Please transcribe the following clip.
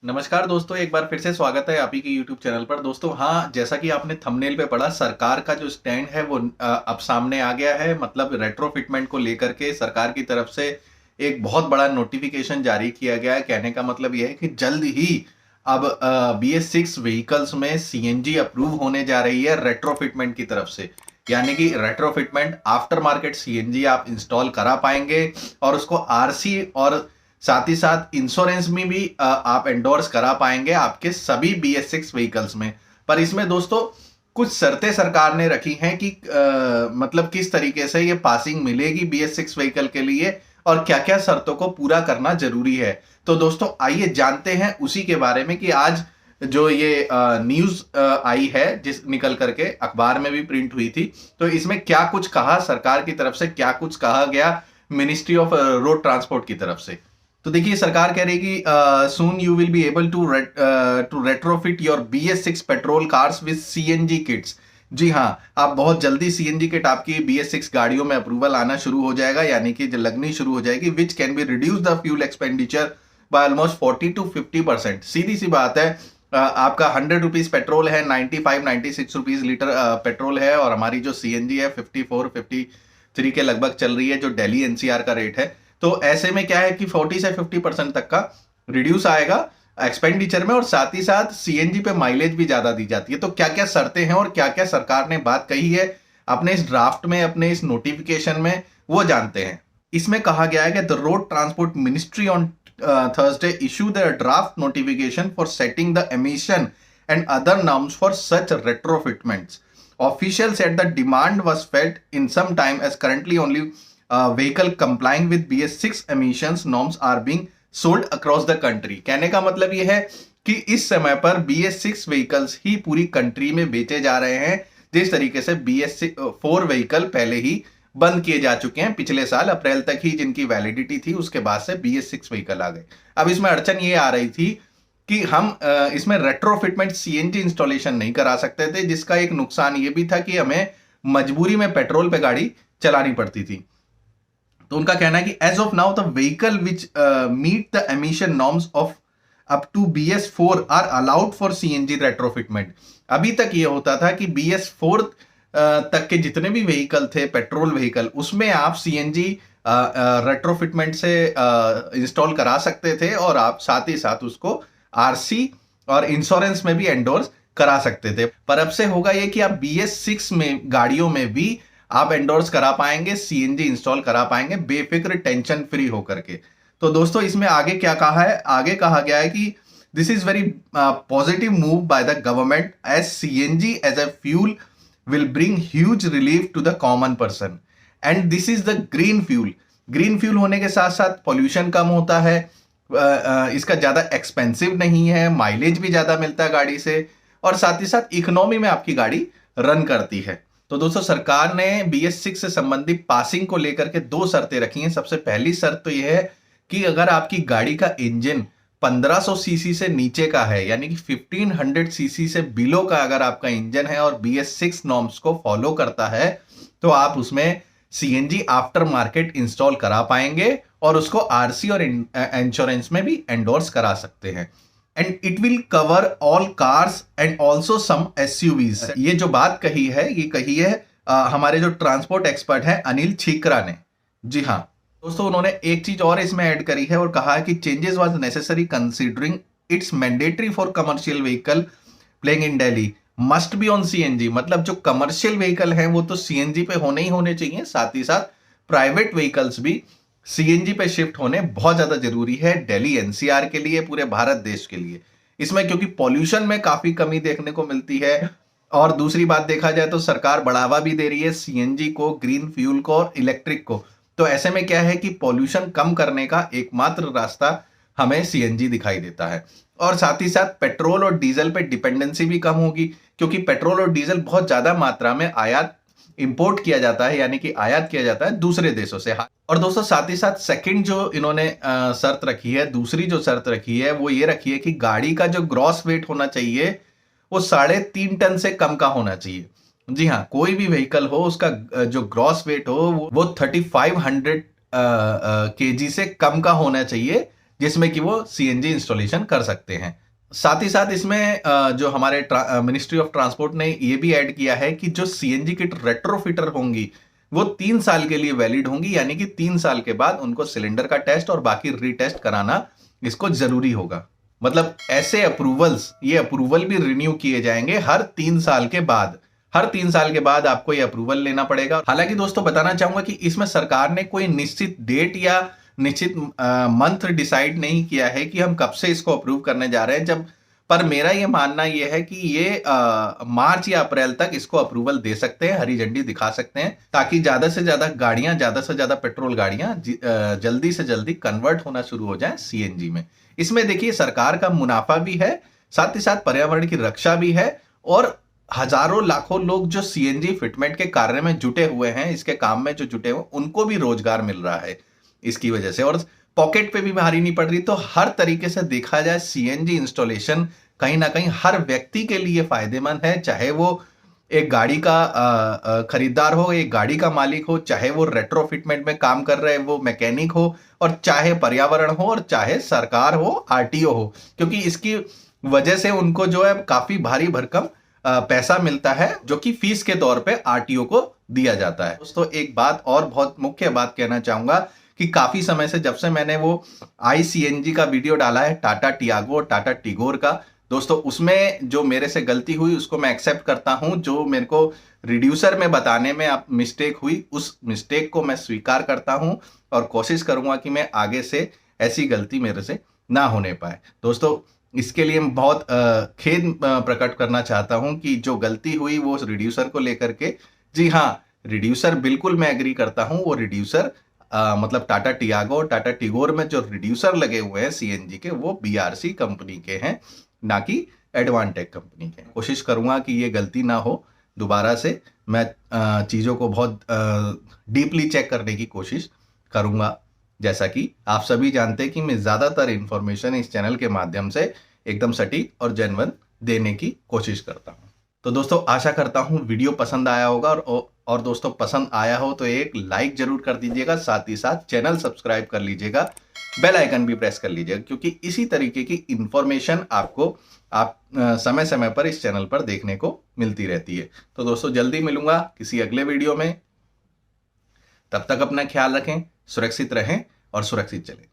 नमस्कार दोस्तों, एक बार फिर से स्वागत है आप ही के यूट्यूब चैनल पर। दोस्तों हाँ, जैसा कि आपने थंबनेल पे पढ़ा, सरकार का जो स्टैंड है वो अब सामने आ गया है। मतलब रेट्रोफिटमेंट को लेकर के सरकार की तरफ से एक बहुत बड़ा नोटिफिकेशन जारी किया गया है। कहने का मतलब यह है कि जल्द ही अब BS6 व्हीकल्स में CNG अप्रूव होने जा रही है रेट्रोफिटमेंट की तरफ से। यानी कि रेट्रोफिटमेंट आफ्टर मार्केट CNG आप इंस्टॉल करा पाएंगे और उसको RC और साथ ही साथ इंश्योरेंस में भी आप एंडोर्स करा पाएंगे आपके सभी BS6 व्हीकल्स में। पर इसमें दोस्तों कुछ शर्तें सरकार ने रखी हैं कि मतलब किस तरीके से ये पासिंग मिलेगी BS6 व्हीकल के लिए और क्या क्या शर्तों को पूरा करना जरूरी है। तो दोस्तों आइए जानते हैं उसी के बारे में कि आज जो ये न्यूज आई है, जिस निकल करके अखबार में भी प्रिंट हुई थी, तो इसमें क्या कुछ कहा सरकार की तरफ से, क्या कुछ कहा गया मिनिस्ट्री ऑफ रोड ट्रांसपोर्ट की तरफ से। तो देखिए, सरकार कह रही है कि soon you will be able to retrofit your BS6 petrol cars with CNG kits. जी हाँ, आप बहुत जल्दी CNG किट आपकी BS6 गाड़ियों में अप्रूवल आना शुरू हो जाएगा, यानी कि जो लगनी शुरू हो जाएगी, which can be reduce the fuel expenditure by almost 40 to 50%। सीधी सी बात है, आपका 100 रुपीज पेट्रोल है, 95-96 रुपीज लीटर पेट्रोल है, और हमारी जो CNG है 54-53 के लगभग चल रही है, जो दिल्ली NCR का रेट है। तो ऐसे में क्या है कि 40 से 50% तक का रिड्यूस आएगा एक्सपेंडिचर में, और साथ ही साथ CNG पे माइलेज भी ज्यादा दी जाती है। तो क्या क्या शर्तें हैं और क्या क्या सरकार ने बात कही है अपने इस ड्राफ्ट में, अपने इस नोटिफिकेशन में, वो जानते हैं। इसमें कहा गया है कि the road transport ministry on Thursday issued a draft notification for setting the emission and other norms for such retrofitments. Officials said the demand was felt in some time, as currently only vehicle complying with BS6 emissions norms are being sold across the country। कहने का मतलब ये है कि इस समय पर BS6 vehicles ही पूरी कंट्री में बेचे जा रहे हैं, जिस तरीके से BS4 व्हीकल पहले ही बंद किए जा चुके हैं। पिछले साल अप्रैल तक ही जिनकी वैलिडिटी थी, उसके बाद से BS6 व्हीकल आ गए। अब इसमें अड़चन ये आ रही थी कि हम इसमें रेट्रोफिटमेंट CNG इंस्टॉलेशन नहीं करा सकते थे, जिसका एक नुकसान ये भी था कि हमें मजबूरी में पेट्रोल पे गाड़ी चलानी पड़ती थी। तो उनका कहना है कि as of now the vehicle which meet the emission norms of up to BS4 are allowed for CNG retrofitment. अभी तक ये होता था कि BS4 तक के जितने भी व्हीकल थे, पेट्रोल व्हीकल, उसमें आप CNG रेट्रोफिटमेंट से इंस्टॉल करा सकते थे, और आप साथ ही साथ उसको RC और इंश्योरेंस में भी एंडोर्स करा सकते थे। पर अब से होगा ये कि आप BS6 में गाड़ियों में भी आप एंडोर्स करा पाएंगे, CNG इंस्टॉल करा पाएंगे बेफिक्र, टेंशन फ्री होकर के। तो दोस्तों इसमें आगे क्या कहा है, आगे कहा गया है कि this is very positive move by the government, as CNG as a fuel will bring huge relief to the common person and this is the green fuel। Green fuel होने के साथ साथ पॉल्यूशन कम होता है, इसका ज्यादा एक्सपेंसिव नहीं है, माइलेज भी ज्यादा मिलता है गाड़ी से, और साथ ही साथ इकोनॉमी में आपकी गाड़ी रन करती है। तो दोस्तों सरकार ने BS6 से संबंधित पासिंग को लेकर के दो शर्तें रखी हैं। सबसे पहली शर्त तो यह है कि अगर आपकी गाड़ी का इंजन 1500 सीसी से नीचे का है, यानी कि 1500 सीसी से बिलो का अगर आपका इंजन है और BS6 नॉर्म्स को फॉलो करता है, तो आप उसमें CNG आफ्टर मार्केट इंस्टॉल करा पाएंगे और उसको RC और इंश्योरेंस में भी एंडोर्स करा सकते हैं। And it will cover all cars and also some SUVs। ये जो बात कही है, ये कही है हमारे जो ट्रांसपोर्ट एक्सपर्ट हैं अनिल छीकरा ने। जी हाँ दोस्तों, उन्होंने एक चीज और इसमें ऐड करी है और कहा है कि changes was necessary considering it's mandatory for commercial vehicle playing in Delhi must be on CNG। मतलब जो कमर्शियल व्हीकल हैं वो तो CNG पे होने ही होने चाहिए, साथ ही साथ प्राइवेट व्हीकल्स भी CNG पे शिफ्ट होने बहुत ज्यादा जरूरी है, दिल्ली NCR के लिए, पूरे भारत देश के लिए। इसमें क्योंकि पॉल्यूशन में काफी कमी देखने को मिलती है, और दूसरी बात देखा जाए तो सरकार बढ़ावा भी दे रही है CNG को, ग्रीन फ्यूल को और इलेक्ट्रिक को। तो ऐसे में क्या है कि पॉल्यूशन कम करने का एकमात्र रास्ता हमें CNG दिखाई देता है, और साथ ही साथ पेट्रोल और डीजल पे डिपेंडेंसी भी कम होगी, क्योंकि पेट्रोल और डीजल बहुत ज्यादा मात्रा में इंपोर्ट किया जाता है, यानी कि आयात किया जाता है दूसरे देशों से। और दोस्तों साथ ही साथ सेकंड जो इन्होंने शर्त रखी है, दूसरी जो शर्त रखी है वो ये रखी है कि गाड़ी का जो ग्रॉस वेट होना चाहिए वो 3.5 टन से कम का होना चाहिए। जी हाँ, कोई भी व्हीकल हो उसका जो ग्रॉस वेट हो वो 3500 kg से कम का होना चाहिए, जिसमें कि वो सीएनजी इंस्टॉलेशन कर सकते हैं। साथ ही साथ इसमें जो हमारे मिनिस्ट्री ऑफ ट्रांसपोर्ट ने ये भी ऐड किया है कि जो सीएनजी किट रेट्रोफिटर होंगी वो 3 साल के लिए वैलिड होंगी, यानी कि 3 साल के बाद उनको सिलेंडर का टेस्ट और बाकी रीटेस्ट कराना इसको जरूरी होगा। मतलब ऐसे अप्रूवल्स, ये अप्रूवल भी रिन्यू किए जाएंगे हर 3 साल के बाद। हर 3 साल के बाद आपको ये अप्रूवल लेना पड़ेगा। हालांकि दोस्तों बताना चाहूंगा कि इसमें सरकार ने कोई निश्चित डेट या निश्चित मंथ डिसाइड नहीं किया है कि हम कब से इसको अप्रूव करने जा रहे हैं। पर मेरा ये मानना ये है कि ये मार्च या अप्रैल तक इसको अप्रूवल दे सकते हैं, हरी झंडी दिखा सकते हैं, ताकि ज्यादा से ज्यादा गाड़ियां, ज्यादा से ज्यादा पेट्रोल गाड़ियां जल्दी से जल्दी कन्वर्ट होना शुरू हो जाए सीएनजी में। इसमें देखिए सरकार का मुनाफा भी है, साथ ही साथ पर्यावरण की रक्षा भी है, और हजारों लाखों लोग जो सीएनजी फिटमेंट के कार्य में जुटे हुए हैं, इसके काम में जो जुटे हुए, उनको भी रोजगार मिल रहा है इसकी वजह से, और पॉकेट पे भी भारी नहीं पड़ रही। तो हर तरीके से देखा जाए सीएनजी इंस्टॉलेशन कहीं ना कहीं हर व्यक्ति के लिए फायदेमंद है, चाहे वो एक गाड़ी का खरीदार हो, एक गाड़ी का मालिक हो, चाहे वो रेट्रोफिटमेंट में काम कर रहे वो मैकेनिक हो, और चाहे पर्यावरण हो, और चाहे सरकार हो, आरटीओ हो, क्योंकि इसकी वजह से उनको जो है काफी भारी भरकम पैसा मिलता है, जो कि फीस के तौर पे आरटीओ को दिया जाता है। दोस्तों एक बात और बहुत मुख्य बात कहना चाहूंगा कि काफी समय से, जब से मैंने वो आईसीएनजी का वीडियो डाला है टाटा टियागो और टाटा टिगोर का, दोस्तों उसमें जो मेरे से गलती हुई उसको मैं एक्सेप्ट करता हूं। जो मेरे को रिड्यूसर में बताने में आप मिस्टेक हुई, उस मिस्टेक को मैं स्वीकार करता हूं और कोशिश करूंगा कि मैं आगे से ऐसी गलती मेरे से ना होने पाए। दोस्तों इसके लिए मैं बहुत खेद प्रकट करना चाहता हूं कि जो गलती हुई वो रिड्यूसर को लेकर के, जी हाँ, रिड्यूसर बिल्कुल मैं एग्री करता हूं, वो रिड्यूसर मतलब टाटा टियागो और टाटा टिगोर में जो रिड्यूसर लगे हुए हैं सीएनजी के, वो बीआरसी कंपनी के हैं, ना कि एडवांटेक कंपनी के। कोशिश करूंगा कि ये गलती ना हो दोबारा से। मैं चीज़ों को बहुत डीपली चेक करने की कोशिश करूंगा। जैसा कि आप सभी जानते हैं कि मैं ज़्यादातर इंफॉर्मेशन इस चैनल के माध्यम से एकदम सटीक और जेन्युइन देने की कोशिश करता हूं। तो दोस्तों आशा करता हूं वीडियो पसंद आया होगा, और दोस्तों पसंद आया हो तो एक लाइक जरूर कर दीजिएगा, साथ ही साथ चैनल सब्सक्राइब कर लीजिएगा, बेल आइकन भी प्रेस कर लीजिएगा, क्योंकि इसी तरीके की इंफॉर्मेशन आपको समय समय पर इस चैनल पर देखने को मिलती रहती है। तो दोस्तों जल्दी मिलूंगा किसी अगले वीडियो में, तब तक अपना ख्याल रखें, सुरक्षित रहें और सुरक्षित चलें।